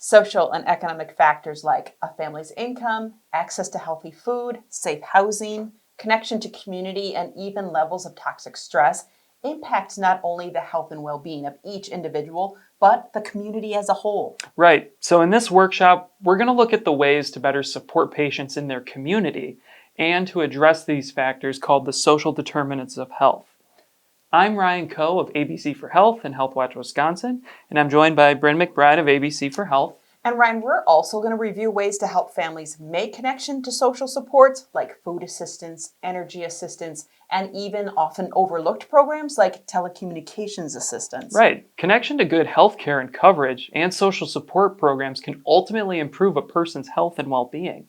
Social and economic factors like a family's income, access to healthy food, safe housing, connection to community, and even levels of toxic stress impact not only the health and well-being of each individual, but the community as a whole. Right. So in this workshop, we're going to look at the ways to better support patients in their community and to address these factors called the social determinants of health. I'm Ryan Coe of ABC for Health and Health Watch Wisconsin, and I'm joined by Brynne McBride of ABC for Health. And Ryan, we're also going to review ways to help families make connection to social supports like food assistance, energy assistance, and even often overlooked programs like Telecommunications Assistance. Right. Connection to good health care and coverage and social support programs can ultimately improve a person's health and well-being.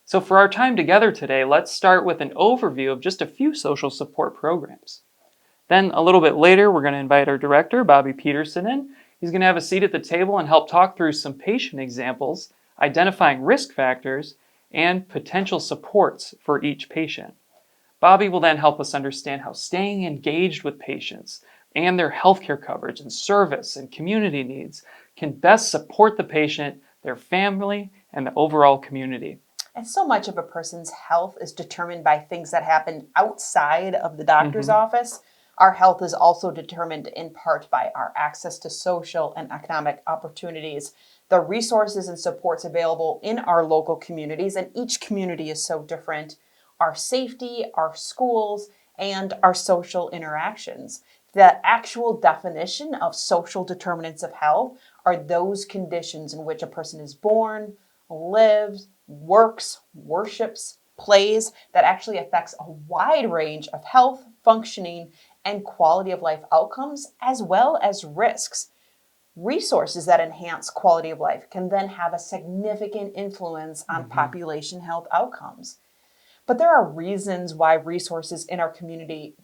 So for our time together today, let's start with an overview of just a few social support programs. Then a little bit later, we're going to invite our director, Bobby Peterson, in. He's going to have a seat at the table and help talk through some patient examples, identifying risk factors, and potential supports for each patient. Bobby will then help us understand how staying engaged with patients and their healthcare coverage and service and community needs can best support the patient, their family, and the overall community. And so much of a person's health is determined by things that happen outside of the doctor's office. Our health is also determined in part by our access to social and economic opportunities, the resources and supports available in our local communities, and each community is so different, our safety, our schools, and our social interactions. The actual definition of social determinants of health are those conditions in which a person is born, lives, works, worships, plays, that actually affects a wide range of health, functioning, and quality of life outcomes, as well as risks. Resources that enhance quality of life can then have a significant influence on population health outcomes. But there are reasons why resources in our community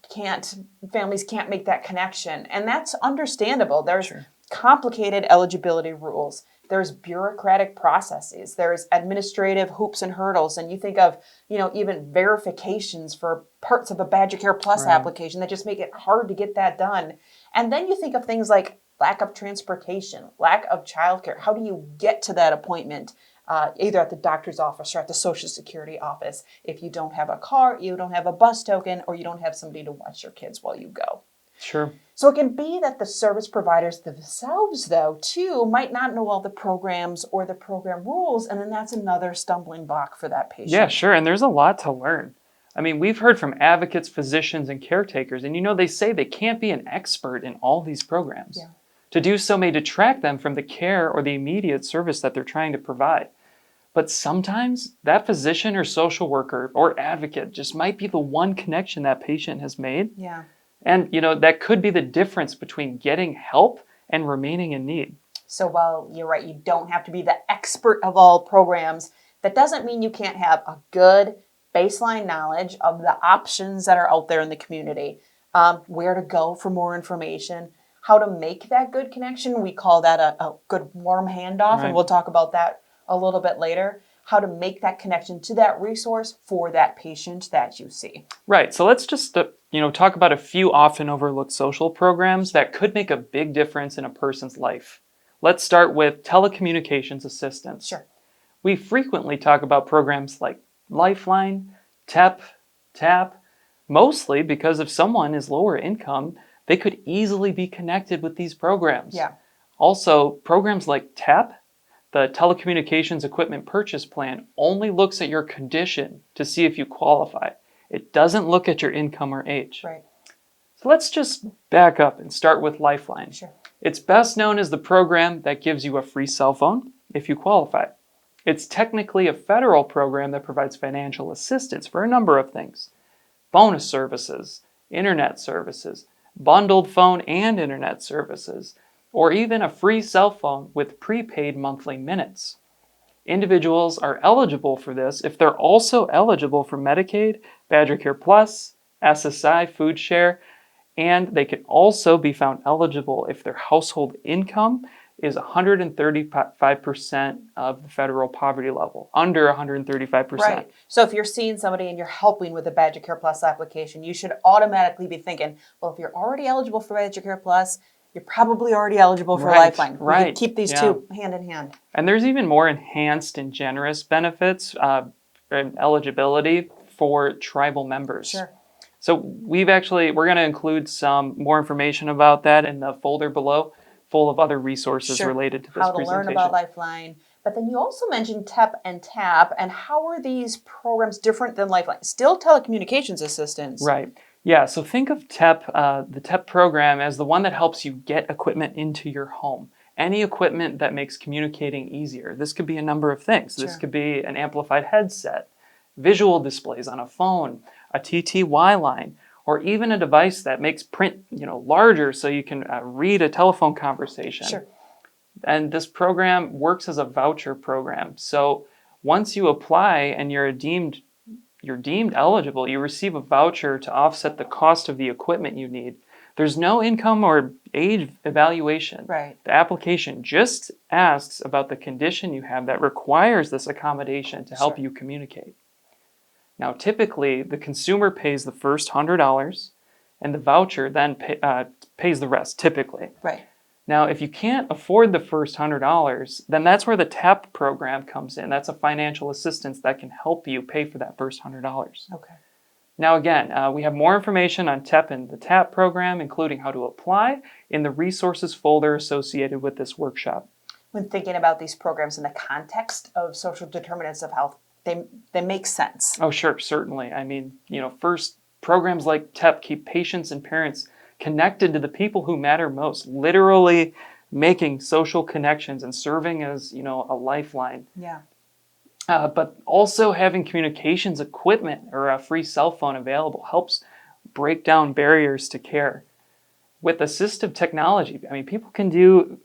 families can't make that connection. And that's understandable. There's complicated eligibility rules. There's bureaucratic processes. There's administrative hoops and hurdles. And you think of, even verifications for parts of a Badger Care Plus application that just make it hard to get that done. And then you think of things like lack of transportation, lack of childcare. How do you get to that appointment, either at the doctor's office or at the Social Security office, if you don't have a car, you don't have a bus token, or you don't have somebody to watch your kids while you go? Sure. So it can be that the service providers themselves, though, too, might not know all the programs or the program rules, and then that's another stumbling block for that patient. Yeah, sure, and there's a lot to learn. I mean, we've heard from advocates, physicians, and caretakers, and they say they can't be an expert in all these programs. Yeah. To do so may detract them from the care or the immediate service that they're trying to provide. But sometimes that physician or social worker or advocate just might be the one connection that patient has made. Yeah. And, that could be the difference between getting help and remaining in need. So while you're right, you don't have to be the expert of all programs, that doesn't mean you can't have a good baseline knowledge of the options that are out there in the community, where to go for more information, how to make that good connection. We call that a good warm handoff, and we'll talk about that a little bit later. How to make that connection to that resource for that patient that you see. Right. So let's just talk about a few often overlooked social programs that could make a big difference in a person's life. Let's start with Telecommunications Assistance. Sure. We frequently talk about programs like Lifeline, TAP, mostly because if someone is lower income, they could easily be connected with these programs. Yeah. Also, programs like TAP, the Telecommunications Equipment Purchase Plan, only looks at your condition to see if you qualify. It doesn't look at your income or age. Right. So let's just back up and start with Lifeline. Sure. It's best known as the program that gives you a free cell phone if you qualify. It's technically a federal program that provides financial assistance for a number of things: bonus services, internet services, bundled phone and internet services, or even a free cell phone with prepaid monthly minutes. Individuals are eligible for this if they're also eligible for Medicaid, Badger Care Plus, SSI, Food Share, and they can also be found eligible if their household income is 135% of the federal poverty level, under 135%. Right. So if you're seeing somebody and you're helping with a Badger Care Plus application, you should automatically be thinking, well, if you're already eligible for Badger Care Plus, you're probably already eligible for Right, Lifeline. We right, could keep these yeah. two hand in hand. And there's even more enhanced and generous benefits and eligibility for tribal members. Sure. So we're going to include some more information about that in the folder below, full of other resources Sure. related to this How to presentation. learn about Lifeline. But then you also mentioned TEP and TAP, and how are these programs different than Lifeline? Still telecommunications assistance. Right. Yeah, so think of TEP, the TEP program, as the one that helps you get equipment into your home. Any equipment that makes communicating easier. This could be a number of things. This Sure. could be an amplified headset, visual displays on a phone, a TTY line, or even a device that makes print larger so you can read a telephone conversation. Sure. And this program works as a voucher program. So once you apply and you're deemed eligible, you receive a voucher to offset the cost of the equipment you need. There's no income or age evaluation. Right. The application just asks about the condition you have that requires this accommodation to help Sure. you communicate. Now, typically, the consumer pays the first $100, and the voucher then pays the rest, typically. Right. Now, if you can't afford the first $100, then that's where the TAP program comes in. That's a financial assistance that can help you pay for that first $100. Okay. Now, again, we have more information on TEP and the TAP program, including how to apply, in the resources folder associated with this workshop. When thinking about these programs in the context of social determinants of health, they make sense. Oh, sure, certainly. I mean, first, programs like TEP keep patients and parents connected to the people who matter most, literally making social connections and serving as, a lifeline. Yeah. But also having communications equipment or a free cell phone available helps break down barriers to care. With assistive technology, I mean, people can do,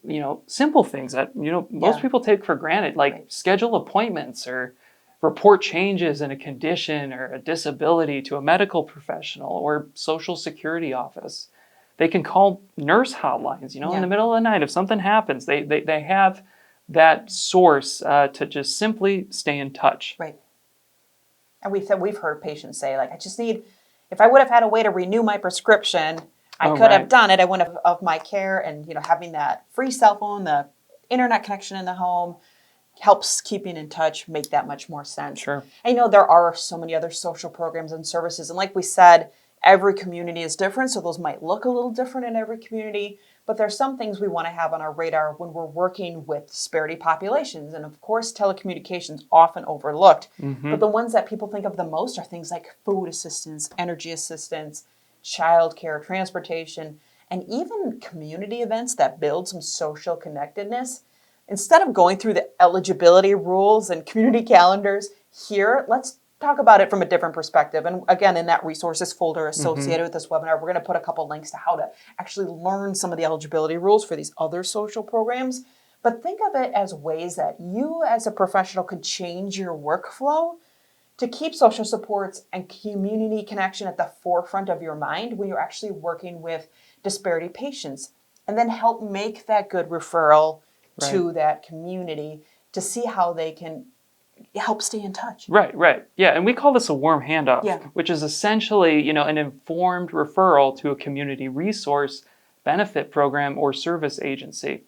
simple things that, most people take for granted, like Right. schedule appointments or report changes in a condition or a disability to a medical professional or social security office. They can call nurse hotlines, in the middle of the night. If something happens, they have that source to just simply stay in touch. Right. And we've heard patients say, like, I just need, if I would have had a way to renew my prescription, I could have done it. I wouldn't have of my care, and having that free cell phone, the internet connection in the home helps keeping in touch make that much more sense. Sure. I know there are so many other social programs and services, and like we said, every community is different, so those might look a little different in every community, but there's some things we want to have on our radar when we're working with disparity populations. And of course, telecommunications often overlooked, but the ones that people think of the most are things like food assistance, energy assistance, childcare, transportation, and even community events that build some social connectedness. Instead of going through the eligibility rules and community calendars here, let's talk about it from a different perspective. And again, in that resources folder associated with this webinar, we're going to put a couple links to how to actually learn some of the eligibility rules for these other social programs. But think of it as ways that you as a professional could change your workflow to keep social supports and community connection at the forefront of your mind when you're actually working with disparity patients, and then help make that good referral to that community to see how they can help stay in touch. Right. Yeah, and we call this a warm handoff, Yeah. which is essentially, an informed referral to a community resource, benefit program, or service agency.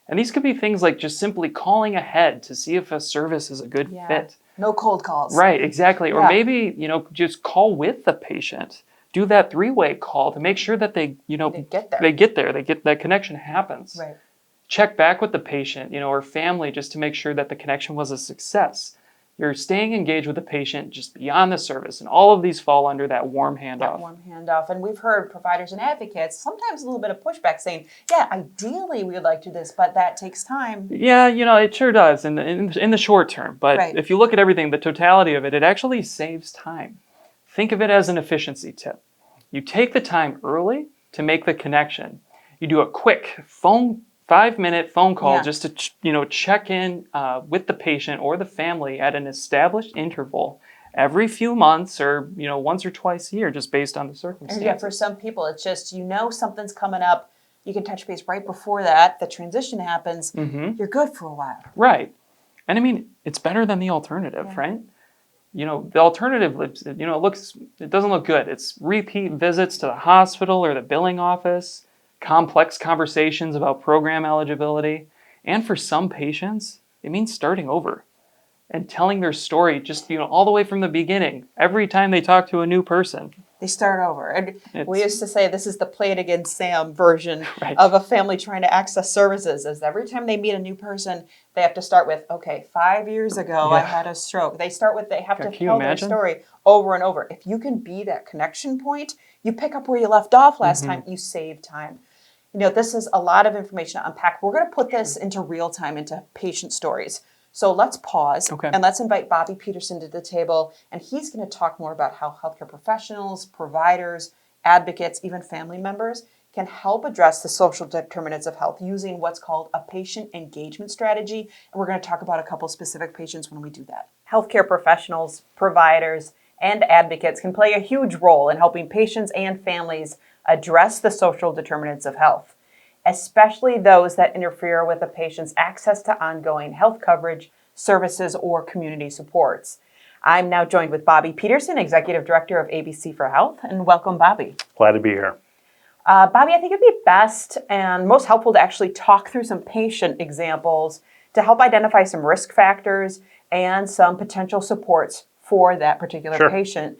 And these could be things like just simply calling ahead to see if a service is a good fit. No cold calls. Right, exactly. Or Yeah. maybe, just call with the patient. Do that three-way call to make sure that they get there. They get there. That connection happens. Right. Check back with the patient, or family, just to make sure that the connection was a success. You're staying engaged with the patient just beyond the service, and all of these fall under that warm handoff. That warm handoff. And we've heard providers and advocates, sometimes a little bit of pushback saying, yeah, ideally we would like to do this, but that takes time. Yeah, it sure does in the short term. But Right. if you look at everything, the totality of it, it actually saves time. Think of it as an efficiency tip. You take the time early to make the connection. You do a quick 5-minute phone call just to check in with the patient or the family at an established interval every few months, or once or twice a year, just based on the circumstances. And yeah, for some people, it's just something's coming up. You can touch base right before that. The transition happens. You're good for a while. Right, and I mean it's better than the alternative, right? The alternative, it doesn't look good. It's repeat visits to the hospital or the billing office. complex conversations about program eligibility, and for some patients, it means starting over and telling their story just, all the way from the beginning, every time they talk to a new person. They start over. And we It's- used to say this is the play it again Sam version Right. of a family trying to access services. As every time they meet a new person, they have to start with, okay, 5 years ago I Yeah. had a stroke. They have God, to can you tell their imagine? story over and over. If you can be that connection point, you pick up where you left off last time, you save time. This is a lot of information to unpack. We're going to put this into real time, into patient stories. So let's pause Okay. and let's invite Bobby Peterson to the table. And he's going to talk more about how healthcare professionals, providers, advocates, even family members can help address the social determinants of health using what's called a patient engagement strategy. And we're going to talk about a couple specific patients when we do that. Healthcare professionals, providers, and advocates can play a huge role in helping patients and families address the social determinants of health, especially those that interfere with a patient's access to ongoing health coverage, services, or community supports. I'm now joined with Bobby Peterson, Executive Director of ABC for Health, and welcome, Bobby. Glad to be here. Bobby, I think it'd be best and most helpful to actually talk through some patient examples to help identify some risk factors and some potential supports for that particular Sure. patient.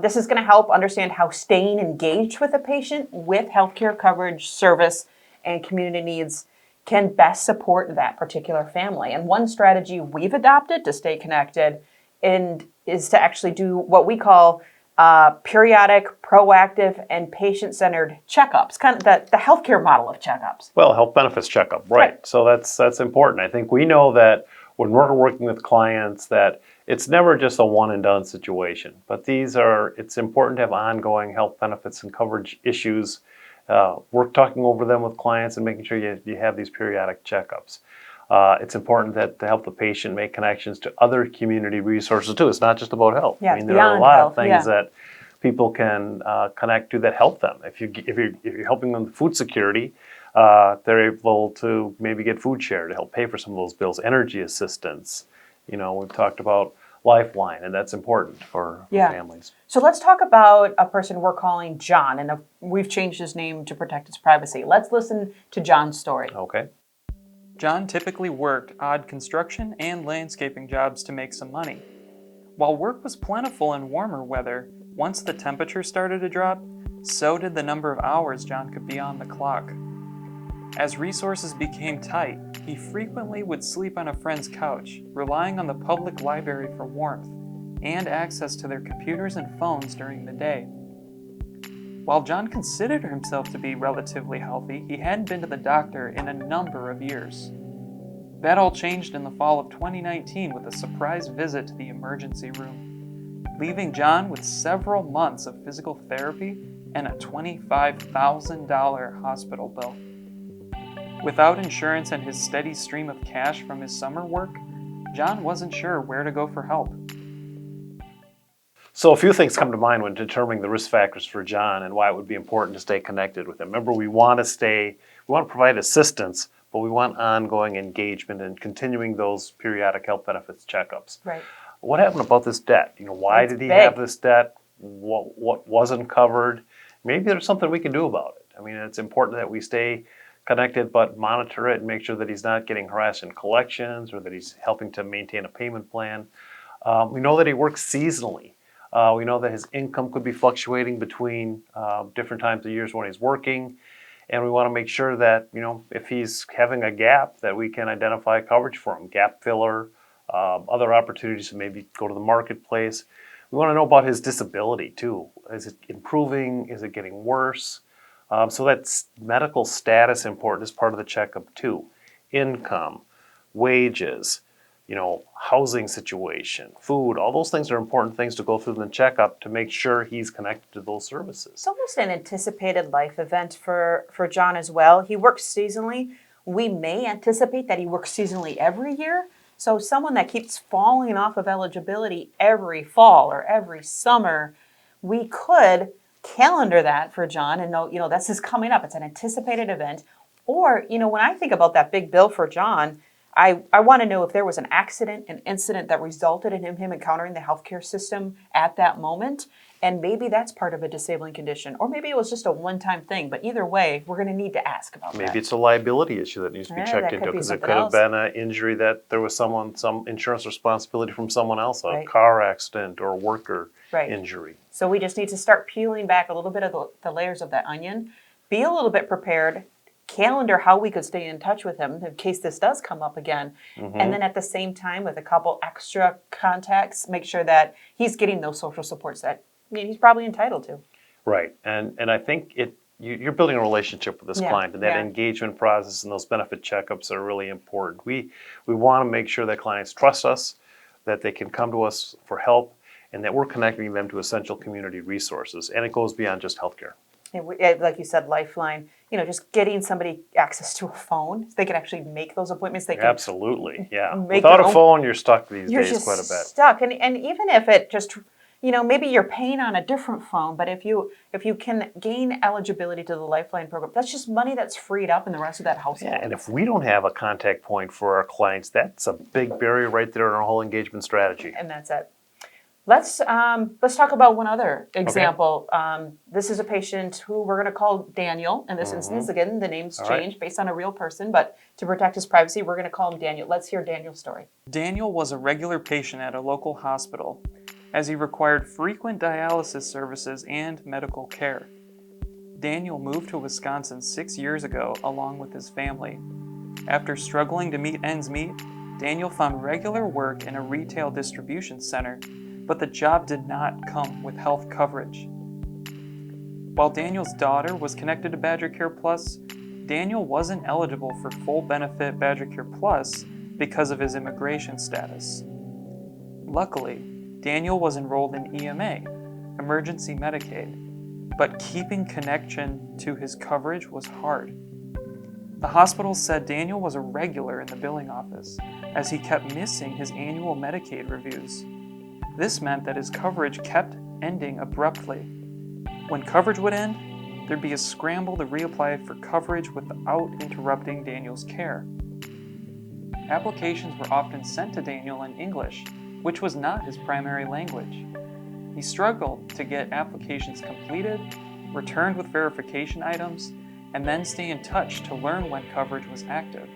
This is going to help understand how staying engaged with a patient with healthcare coverage, service, and community needs can best support that particular family. And one strategy we've adopted to stay connected is to actually do what we call periodic, proactive, and patient-centered checkups, kind of the healthcare model of checkups. Well, health benefits checkup, right. So that's important. I think we know that when we're working with clients that it's never just a one and done situation, but it's important to have ongoing health benefits and coverage issues. We're talking over them with clients and making sure you have these periodic checkups. It's important to help the patient make connections to other community resources too. It's not just about health. Yeah, I mean, there are a beyond lot health, of things that people can connect to that help them. If you're helping them with food security, they're able to maybe get food share to help pay for some of those bills. Energy assistance. We've talked about Lifeline, and that's important for families. So let's talk about a person we're calling John, and we've changed his name to protect his privacy. Let's listen to John's story. Okay. John typically worked odd construction and landscaping jobs to make some money. While work was plentiful in warmer weather, once the temperature started to drop, so did the number of hours John could be on the clock. As resources became tight, he frequently would sleep on a friend's couch, relying on the public library for warmth and access to their computers and phones during the day. While John considered himself to be relatively healthy, he hadn't been to the doctor in a number of years. That all changed in the fall of 2019 with a surprise visit to the emergency room, leaving John with several months of physical therapy and a $25,000 hospital bill. Without insurance and his steady stream of cash from his summer work, John wasn't sure where to go for help. So a few things come to mind when determining the risk factors for John and why it would be important to stay connected with him. Remember, we want to provide assistance, but we want ongoing engagement and continuing those periodic health benefits checkups. Right. What happened about this debt? Why did he have this debt? What wasn't covered? Maybe there's something we can do about it. I mean, it's important that we stay connected, but monitor it and make sure that he's not getting harassed in collections or that he's helping to maintain a payment plan. We know that he works seasonally. We know that his income could be fluctuating between different times of years when he's working. And we want to make sure that, if he's having a gap, that we can identify coverage for him, gap filler, other opportunities to maybe go to the marketplace. We want to know about his disability too. Is it improving? Is it getting worse? So that's medical status important as part of the checkup too. Income, wages, housing situation, food, all those things are important things to go through in the checkup to make sure he's connected to those services. It's almost an anticipated life event for John as well. He works seasonally. We may anticipate that he works seasonally every year. So someone that keeps falling off of eligibility every fall or every summer, we could calendar that for John and know, this is coming up. It's an anticipated event. Or, when I think about that big bill for John, I want to know if there was an accident, an incident that resulted in him encountering the healthcare system at that moment. And maybe that's part of a disabling condition, or maybe it was just a one-time thing. But either way, we're going to need to ask about that. Maybe it's a liability issue that needs to be checked that into, could be because it something could have else. been an injury that there was some insurance responsibility from someone else, a Right. car accident or a worker Right. injury. So we just need to start peeling back a little bit of the layers of that onion, be a little bit prepared, calendar how we could stay in touch with him in case this does come up again. And then at the same time, with a couple extra contacts, make sure that he's getting those social supports that he's probably entitled to. Right, and I think you're building a relationship with this Yeah, client, and that yeah. engagement process and those benefit checkups are really important. We want to make sure that clients trust us, that they can come to us for help, and that we're connecting them to essential community resources. And it goes beyond just healthcare. And like you said, Lifeline, just getting somebody access to a phone, so they can actually make those appointments. They can Absolutely, yeah. make Without their a own- phone, you're stuck these You're days just quite a bit. stuck. And even if it just, maybe you're paying on a different phone, but if you can gain eligibility to the Lifeline program, that's just money that's freed up in the rest of that household. Yeah, and if we don't have a contact point for our clients, that's a big barrier right there in our whole engagement strategy. And that's it. Let's talk about one other example. This is a patient who we're going to call Daniel in this instance. Again, the name's All right. changed based on a real person, but to protect his privacy, we're going to call him Daniel. Let's hear Daniel's story. Daniel was a regular patient at a local hospital, as he required frequent dialysis services and medical care. Daniel moved to Wisconsin 6 years ago along with his family. After struggling to meet ends meet, Daniel found regular work in a retail distribution center, but the job did not come with health coverage. While Daniel's daughter was connected to Badger Care Plus, Daniel wasn't eligible for full benefit Badger Care Plus because of his immigration status. Luckily, Daniel was enrolled in EMA, Emergency Medicaid, but keeping connection to his coverage was hard. The hospital said Daniel was a regular in the billing office, as he kept missing his annual Medicaid reviews. This meant that his coverage kept ending abruptly. When coverage would end, there'd be a scramble to reapply for coverage without interrupting Daniel's care. Applications were often sent to Daniel in English, which was not his primary language. He struggled to get applications completed, returned with verification items, and then stay in touch to learn when coverage was active.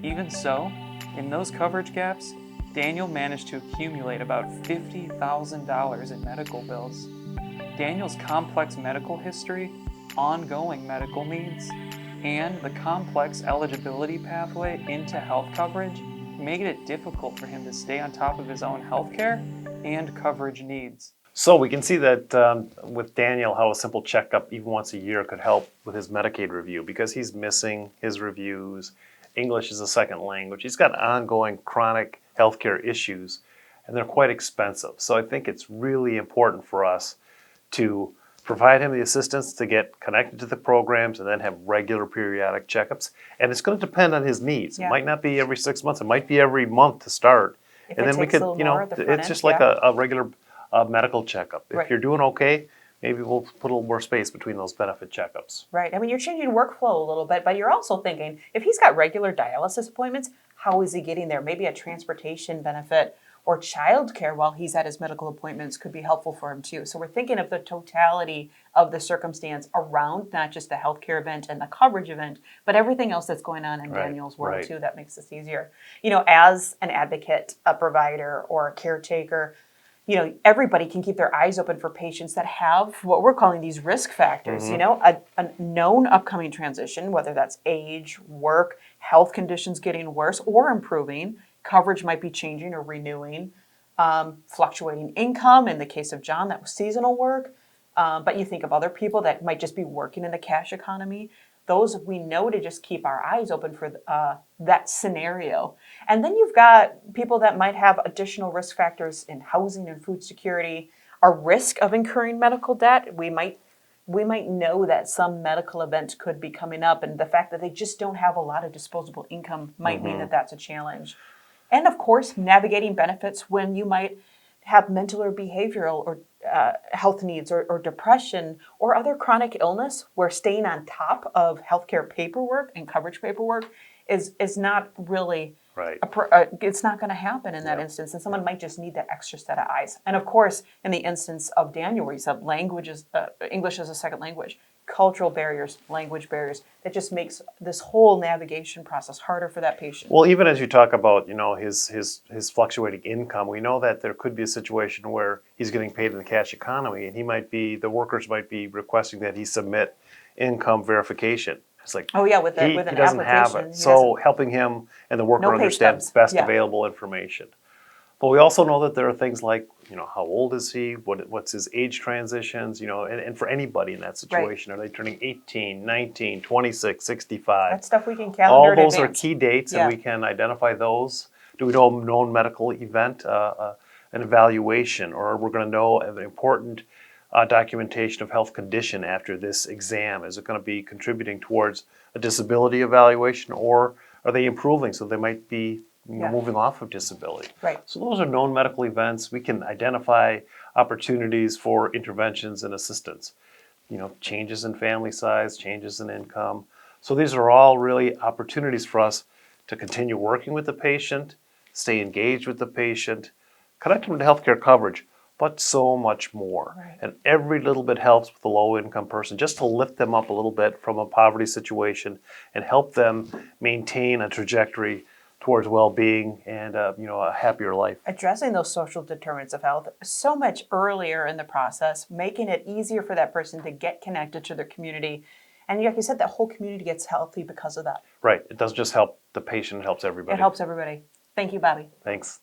Even so, in those coverage gaps, Daniel managed to accumulate about $50,000 in medical bills. Daniel's complex medical history, ongoing medical needs, and the complex eligibility pathway into health coverage made it difficult for him to stay on top of his own health care and coverage needs. So we can see that with Daniel, how a simple checkup even once a year could help with his Medicaid review, because he's missing his reviews. English is a second language. He's got ongoing chronic healthcare issues, and they're quite expensive. So I think it's really important for us to provide him the assistance to get connected to the programs and then have regular periodic checkups. And it's going to depend on his needs. Yeah. It might not be every 6 months. It might be every month to start. If and it then we takes a could, little more at the front it's end, just like yeah. a regular medical checkup. If Right. you're doing okay, maybe we'll put a little more space between those benefit checkups. Right. I mean, you're changing workflow a little bit, but you're also thinking, if he's got regular dialysis appointments, how is he getting there? Maybe a transportation benefit or childcare while he's at his medical appointments could be helpful for him too. So we're thinking of the totality of the circumstance around not just the healthcare event and the coverage event, but everything else that's going on in Right, Daniel's world right. too that makes this easier. As an advocate, a provider, or a caretaker, everybody can keep their eyes open for patients that have what we're calling these risk factors, a known upcoming transition, whether that's age, work, health conditions getting worse or improving, coverage might be changing or renewing, fluctuating income. In the case of John, that was seasonal work. But you think of other people that might just be working in the cash economy. Those we know to just keep our eyes open for that scenario. And then you've got people that might have additional risk factors in housing and food security, a risk of incurring medical debt. We might know that some medical event could be coming up, and the fact that they just don't have a lot of disposable income might mean that that's a challenge. And of course, navigating benefits when you might have mental or behavioral or health needs or depression or other chronic illness, where staying on top of healthcare paperwork and coverage paperwork is not really Right. It's not going to happen in that Yep. instance, and someone might just need that extra set of eyes. And of course, in the instance of Daniel, where you said English as a second language, cultural barriers, language barriers, that just makes this whole navigation process harder for that patient. Well, even as you talk about, his fluctuating income, we know that there could be a situation where he's getting paid in the cash economy, and the workers might be requesting that he submit income verification. It's like, Oh yeah, with he an doesn't have application, it. he So helping him and the worker No pay understand stubs. best Yeah. available information. But we also know that there are things like, how old is he? What's his age transitions? And for anybody in that situation, are they turning 18, 19, 26, 65? That stuff we can All calendar in those are advance. key dates, Yeah. and we can identify those. Do we know a known medical event, an evaluation, or we're going to know an important documentation of health condition after this exam? Is it going to be contributing towards a disability evaluation, or are they improving so they might be Yeah. moving off of disability? Right. So those are known medical events. We can identify opportunities for interventions and assistance. Changes in family size, changes in income. So these are all really opportunities for us to continue working with the patient, stay engaged with the patient, connect them to healthcare coverage, but so much more. Right. And every little bit helps with a low-income person, just to lift them up a little bit from a poverty situation and help them maintain a trajectory towards well-being and a happier life. Addressing those social determinants of health so much earlier in the process, making it easier for that person to get connected to their community. And like you said, that whole community gets healthy because of that. Right. It doesn't just help the patient, it helps everybody. It helps everybody. Thank you, Bobby. Thanks.